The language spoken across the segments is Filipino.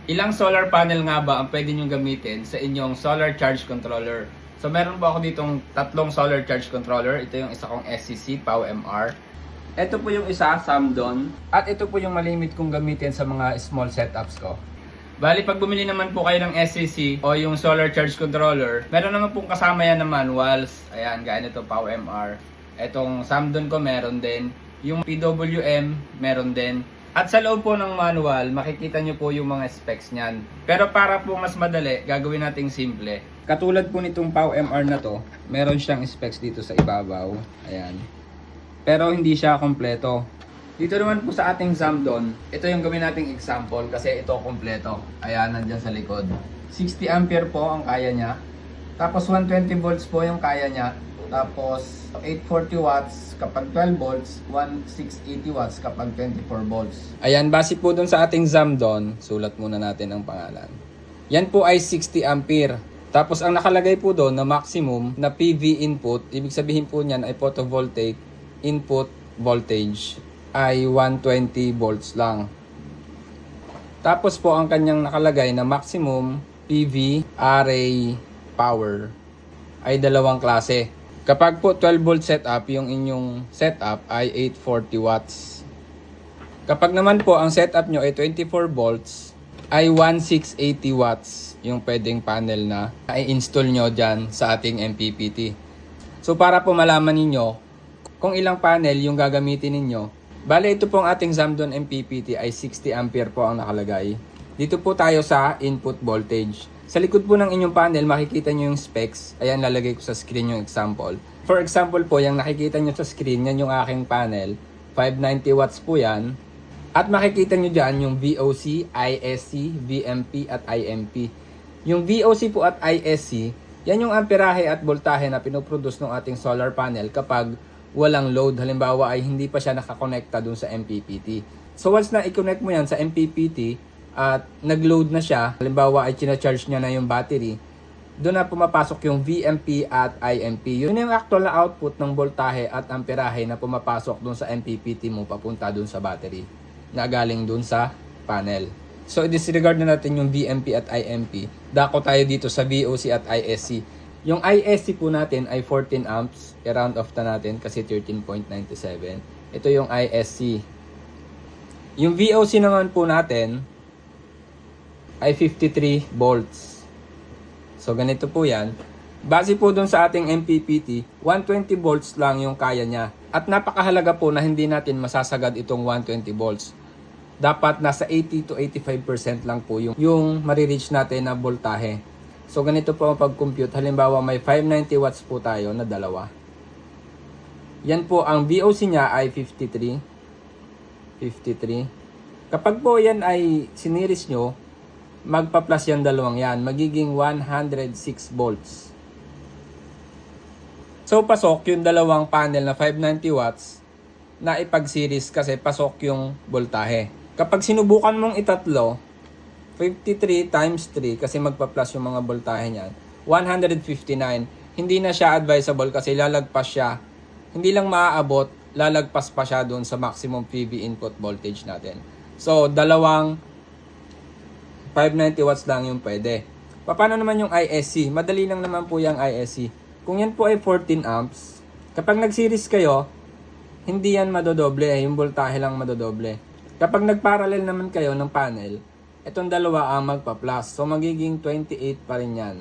Ilang solar panel nga ba ang pwede nyo gamitin sa inyong solar charge controller? So meron po ako ditong tatlong solar charge controller. Ito yung isa kong SCC, POW-MR. Ito po yung isa, Samdon. At ito po yung malimit kong gamitin sa mga small setups ko. Bali, pag bumili naman po kayo ng SCC o yung solar charge controller, meron naman pong kasama yan na manuals. Ayan, gaya nito, POW-MR. Etong Samdon ko meron din. Yung PWM, meron din. At sa loob po ng manual, makikita nyo po yung mga specs niyan. Pero para po mas madali, gagawin nating simple. Katulad po nitong POW-MR na to, meron siyang specs dito sa ibabaw. Ayan. Pero hindi siya kompleto. Dito naman po sa ating Samdon, ito yung gawin nating example kasi ito kompleto. Ayan, nandyan sa likod. 60 ampere po ang kaya niya. Tapos 120 volts po yung kaya niya. Tapos 840 watts kapag 12 volts, 1680 watts kapag 24 volts. Ayan, base po dun sa ating Samdon, sulat muna natin ang pangalan. Yan po ay 60 ampere. Tapos ang nakalagay po doon na maximum na PV input, ibig sabihin po niyan ay photovoltaic input voltage ay 120 volts lang. Tapos po ang kanyang nakalagay na maximum PV array power ay dalawang klase. Kapag po 12 volt setup, yung inyong setup ay 840 watts. Kapag naman po ang setup nyo ay 24 volts, ay 1680 watts yung pwedeng panel na i-install nyo dyan sa ating MPPT. So para po malaman ninyo kung ilang panel yung gagamitin ninyo, bale ito pong ating Samdon MPPT ay 60 ampere po ang nakalagay. Dito po tayo sa input voltage. Sa likod po ng inyong panel, makikita nyo yung specs. Ayan, lalagay ko sa screen yung example. For example po, yung nakikita nyo sa screen, yan yung aking panel. 590 watts po yan. At makikita nyo dyan yung VOC, ISC, VMP at IMP. Yung VOC po at ISC, yan yung amperahe at voltahe na pinoproduce ng ating solar panel kapag walang load. Halimbawa ay hindi pa siya nakakonekta dun sa MPPT. So once na i-connect mo yan sa MPPT, at nag-load na siya, halimbawa ay charge niya na yung battery, doon na pumapasok yung VMP at IMP. Yun yung actual na output ng voltahe at amperahe na pumapasok doon sa MPPT mo papunta doon sa battery na galing doon sa panel. So i-disregard na natin yung VMP at IMP. Dako tayo dito sa VOC at ISC. Yung ISC po natin ay 14 amps. I-round off na natin kasi 13.97. Ito yung ISC. Yung VOC naman po natin ay 53 volts. So ganito po yan. Base po dun sa ating MPPT, 120 volts lang yung kaya niya. At napakahalaga po na hindi natin masasagad itong 120 volts. Dapat nasa 80 to 85% lang po yung marireach natin na voltahe. So ganito po ang pag-compute. Halimbawa may 590 watts po tayo na dalawa. Yan po ang VOC niya ay 53. Kapag po yan ay siniris nyo, magpa-plus yung dalawang yan. Magiging 106 volts. So, pasok yung dalawang panel na 590 watts na ipag-series kasi pasok yung voltahe. Kapag sinubukan mong itatlo, 53 times 3 kasi magpa-plus yung mga voltahe niyan, 159. Hindi na siya advisable kasi lalagpas siya. Hindi lang maaabot, lalagpas pa siya doon sa maximum PV input voltage natin. So, dalawang 590 watts lang yung pwede. Paano naman yung ISC? Madali lang naman po yung ISC. Kung yan po ay 14 amps, kapag nag-series kayo, hindi yan madodoble. Yung voltahe lang madodoble. Kapag nag-parallel naman kayo ng panel, itong dalawa ang magpa-plus. So, magiging 28 pa rin yan.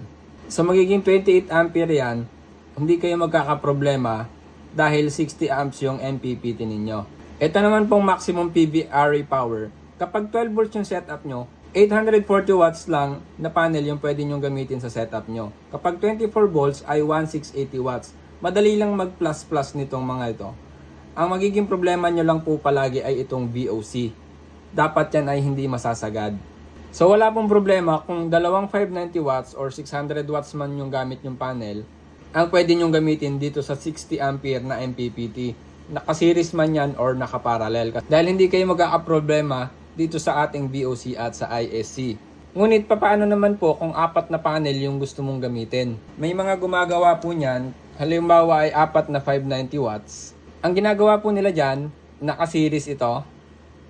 So, magiging 28 ampere yan. Hindi kayo magkakaproblema dahil 60 amps yung MPPT ninyo. Ito naman pong maximum PV array power. Kapag 12 volts yung setup nyo, 840 watts lang na panel yung pwede nyo gamitin sa setup nyo. Kapag 24 volts ay 1680 watts. Madali lang mag-plus-plus nitong mga ito. Ang magiging problema nyo lang po palagi ay itong VOC. Dapat yan ay hindi masasagad. So wala pong problema kung dalawang 590 watts or 600 watts man yung gamit yung panel. Ang pwede nyo gamitin dito sa 60 ampere na MPPT. Naka-series man yan or naka-parallel. Dahil hindi kayo magkakaproblema dito sa ating VOC at sa ISC. Ngunit papaano naman po kung apat na panel yung gusto mong gamitin? May mga gumagawa po niyan, halimbawa ay apat na 590 watts. Ang ginagawa po nila dyan, naka-series ito,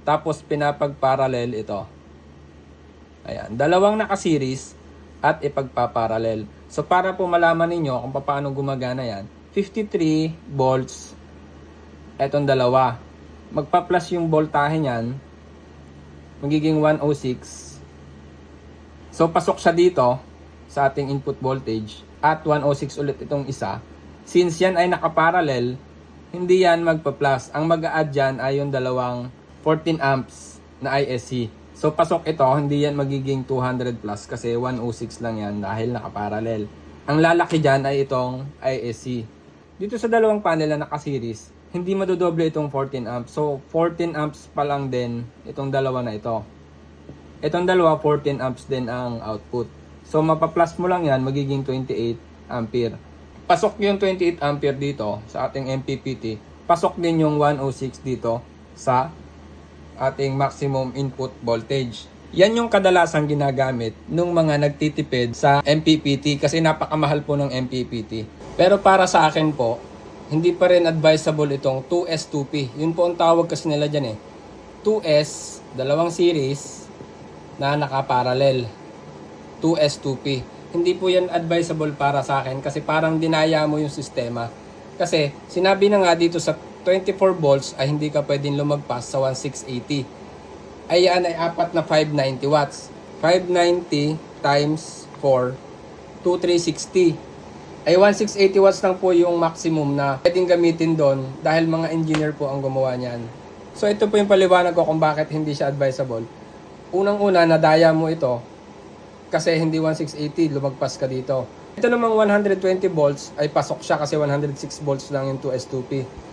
tapos pinapag-parallel ito. Ayan. Yan, dalawang naka-series at ipagpaparallel. So para po malaman ninyo kung paano gumagana yan, 53 volts etong dalawa. Magpa-plus yung voltahe niyan, magiging 106. So pasok siya dito sa ating input voltage at 106 ulit itong isa. Since yan ay nakaparallel, hindi yan magpa-plus. Ang mag-a-add dyan ay yung dalawang 14 amps na ISC. So pasok ito, hindi yan magiging 200 plus kasi 106 lang yan dahil nakaparallel. Ang lalaki dyan ay itong ISC. Dito sa dalawang panel na naka-series, hindi madodoble itong 14 amps. So 14 amps pa lang din itong dalawa na ito. Itong dalawa 14 amps din ang output. So mapa-plus mo lang yan, magiging 28 ampere. Pasok yung 28 ampere dito sa ating MPPT. Pasok din yung 106 dito sa ating maximum input voltage. Yan yung kadalasang ginagamit ng mga nagtitipid sa MPPT kasi napakamahal po ng MPPT. Pero para sa akin po, hindi pa rin advisable itong 2S2P. Yun po ang tawag kasi nila dyan eh. 2S, dalawang series na nakaparallel. 2S2P. Hindi po yan advisable para sa akin kasi parang dinaya mo yung sistema. Kasi sinabi na nga dito sa 24 volts ay hindi ka pwedeng lumagpas sa 1680. Ay yan ay apat na 590 watts. 590 times 4, 2360. Ay 1680 watts lang po yung maximum na pwedeng gamitin doon dahil mga engineer po ang gumawa niyan. So ito po yung paliwanag ko kung bakit hindi siya advisable. Unang-una, nadaya mo ito kasi hindi 1680, lumagpas ka dito. Ito namang 120 volts ay pasok siya kasi 106 volts lang yung 2S2P.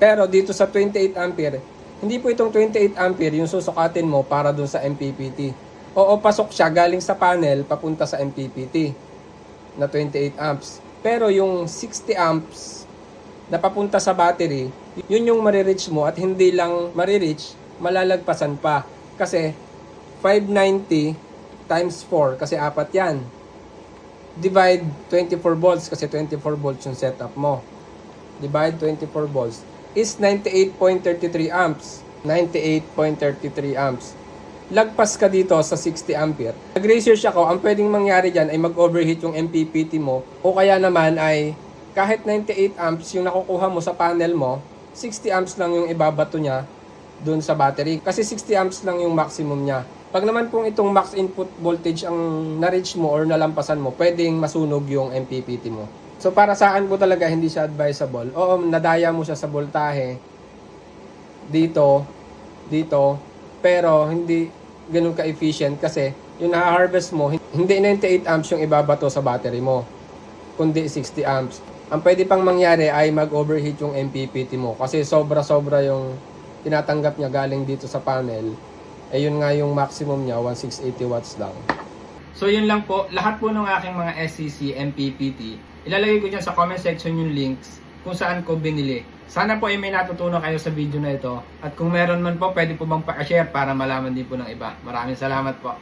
Pero dito sa 28 ampere, hindi po itong 28 ampere yung susukatin mo para dun sa MPPT. Oo, pasok siya galing sa panel papunta sa MPPT na 28 amps. Pero yung 60 amps na papunta sa battery, yun yung marireach mo at hindi lang marireach, malalagpasan pa. Kasi 590 times 4 kasi apat yan. Divide 24 volts kasi 24 volts yung setup mo. Divide 24 volts is 98.33 amps. 98.33 amps. Lagpas ka dito sa 60 ampere. Nag-research ako, ang pwedeng mangyari dyan ay mag-overheat yung MPPT mo o kaya naman ay kahit 98 amps yung nakukuha mo sa panel mo, 60 amps lang yung ibabato niya dun sa battery. Kasi 60 amps lang yung maximum niya. Pag naman kung itong max input voltage ang na-reach mo or nalampasan mo, pwedeng masunog yung MPPT mo. So para saan po talaga hindi siya advisable. Oo, nadaya mo siya sa voltahe dito, pero hindi ganun ka-efficient kasi yung na-harvest mo, hindi 98 amps yung ibabato sa battery mo, kundi 60 amps. Ang pwede pang mangyari ay mag-overheat yung MPPT mo kasi sobra-sobra yung tinatanggap niya galing dito sa panel. Eh yun nga yung maximum niya, 1680 watts lang. So yun lang po, lahat po ng aking mga SCC, MPPT, ilalagay ko dyan sa comment section yung links kung saan ko binili. Sana po ay may natutunan kayo sa video na ito. At kung meron man po, pwede po bang pa-share para malaman din po ng iba. Maraming salamat po.